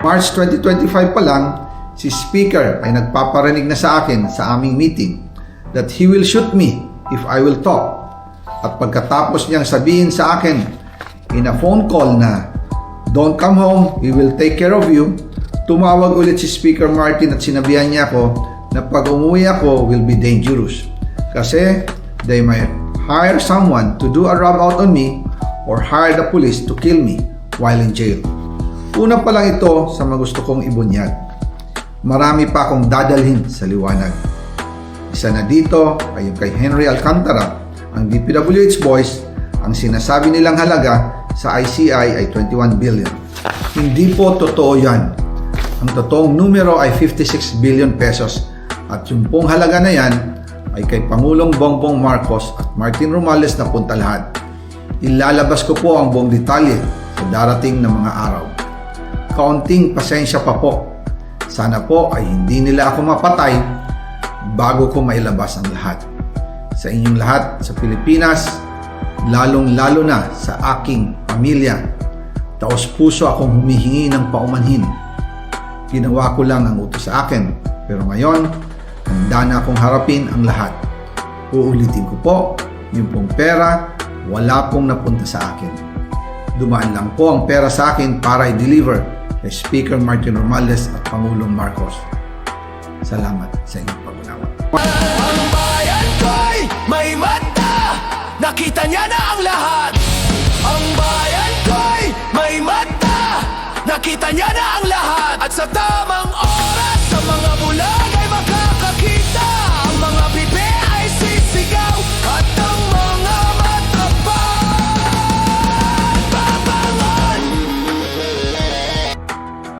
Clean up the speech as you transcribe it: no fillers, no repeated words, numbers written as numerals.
March 2025 pa lang, si Speaker ay nagpaparinig na sa akin sa aming meeting that he will shoot me if I will talk. At pagkatapos niyang sabihin sa akin in a phone call na, "Don't come home, we will take care of you," tumawag ulit si Speaker Martin at sinabihan niya ako na pag umuwi ako will be dangerous. Kasi they might hire someone to do a rob out on me or hire the police to kill me while in jail. Una pa lang ito sa mga gusto kong ibunyag. Marami pa akong dadalhin sa liwanag. Isa na dito ay yung kay Henry Alcantara, ang DPWH boys. Ang sinasabi nilang halaga sa ICI ay 21 billion. Hindi po totoo yan. Ang totoong numero ay 56 billion pesos at yung pong halaga na yan ay kay Pangulong Bongbong Marcos at Martin Romales na punta lahat. Ilalabas ko po ang buong detalye sa darating na mga araw. Kaunting pasensya pa po. Sana po ay hindi nila ako mapatay bago ko mailabas ang lahat. Sa inyong lahat sa Pilipinas, lalong-lalo na sa aking pamilya, taos puso akong humihingi ng paumanhin. Ginawa ko lang ang utos sa akin, pero ngayon, handa na akong harapin ang lahat. Uulitin ko po, yung pong pera, wala pong napunta sa akin. Dumaan lang po ang pera sa akin para i-deliver kay Speaker Martin Romales at Pangulong Marcos. Salamat sa inyong pag-unawa. Ang bayan ko'y may mata, nakita niya na ang lahat. Ang bayan ko'y may mata, nakita niya na ang lahat. At sa tamang oras, sa mga bulaga